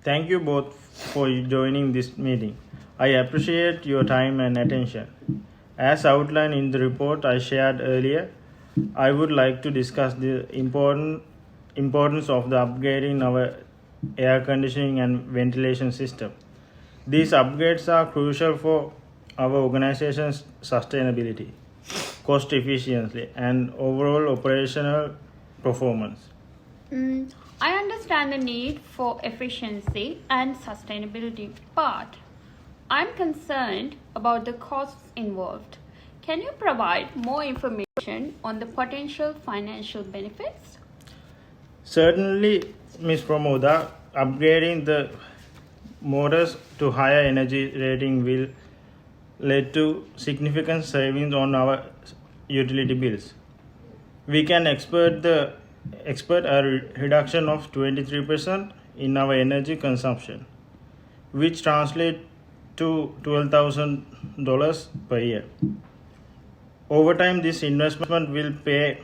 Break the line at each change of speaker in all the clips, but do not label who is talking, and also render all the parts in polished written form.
Thank you both for joining this meeting. I appreciate your time and attention. As outlined in the report I shared earlier, I would like to discuss the importance of the upgrading our air conditioning and ventilation system. These upgrades are crucial for our organization's sustainability, cost efficiency, and overall operational performance.
I understand the need for efficiency and sustainability, but I'm concerned about the costs involved. Can you provide more information on the potential financial benefits?
Certainly, Ms. Pramoda, upgrading the motors to higher energy rating will lead to significant savings on our utility bills. We can expect a reduction of 23% in our energy consumption, which translates to $12,000 per year. Over time, this investment will pay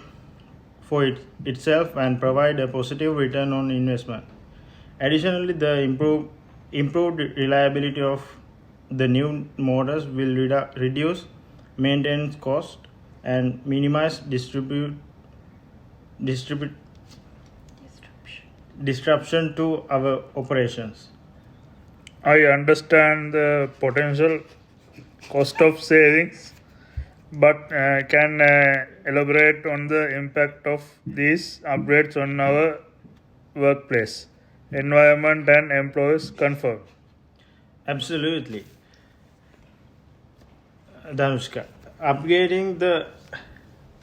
for itself and provide a positive return on investment. Additionally, the improved reliability of the new motors will reduce maintenance costs and minimize disruption to our operations.
I understand the potential cost of savings, but can elaborate on the impact of these upgrades on our workplace, environment, and employees' comfort.
Absolutely, Dhanushka. Upgrading the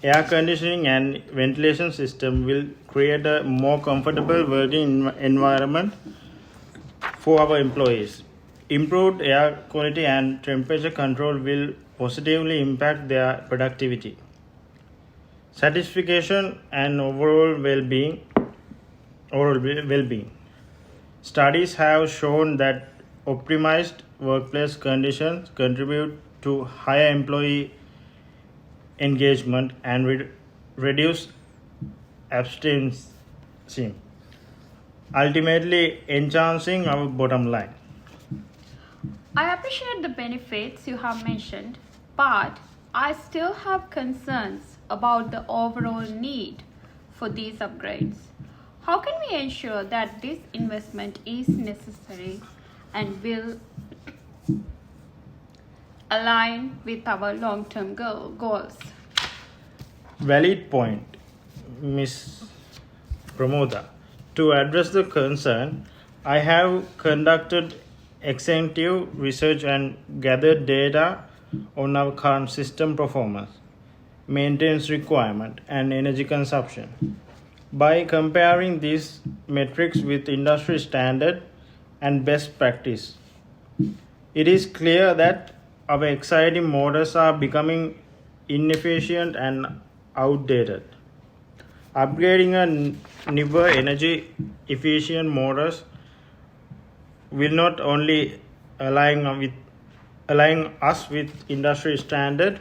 air conditioning and ventilation system will create a more comfortable working environment for our employees. Improved air quality and temperature control will positively impact their productivity, satisfaction, and overall well-being. Studies have shown that optimized workplace conditions contribute to higher employee engagement and reduce abstention, ultimately enhancing our bottom line.
I appreciate the benefits you have mentioned, but I still have concerns about the overall need for these upgrades. How can we ensure that this investment is necessary and will align with our long term goals?
Valid point, Ms. Pramoda. To address the concern, I have conducted extensive research and gathered data on our current system performance, maintenance requirement, and energy consumption. By comparing these metrics with industry standard and best practice, it is clear that our exciting motors are becoming inefficient and outdated. Upgrading a newer energy efficient motors will not only align us with industry standard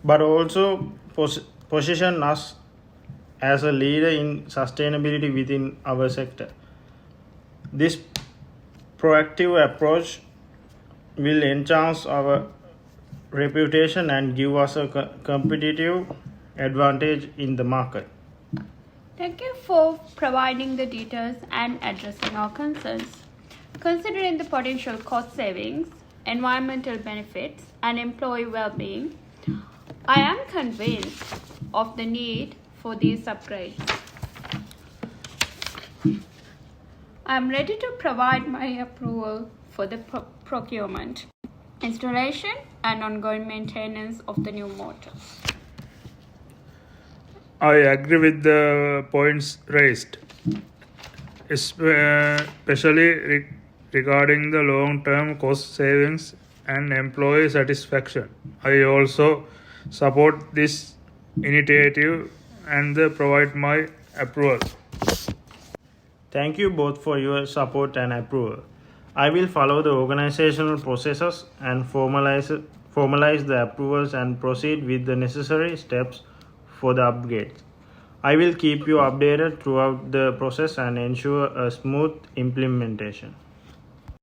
but also position us as a leader in sustainability within our sector. This proactive approach will enhance our reputation and give us a competitive advantage in the market.
Thank you for providing the details and addressing our concerns. Considering the potential cost savings, environmental benefits, and employee well being, I am convinced of the need for these upgrades. I am ready to provide my approval for the procurement, installation, and ongoing maintenance of the new motors.
I agree with the points raised, especially regarding the long-term cost savings and employee satisfaction. I also support this initiative and provide my approval.
Thank you both for your support and approval. I will follow the organizational processes and formalize the approvals and proceed with the necessary steps for the upgrades. I will keep you updated throughout the process and ensure a smooth implementation.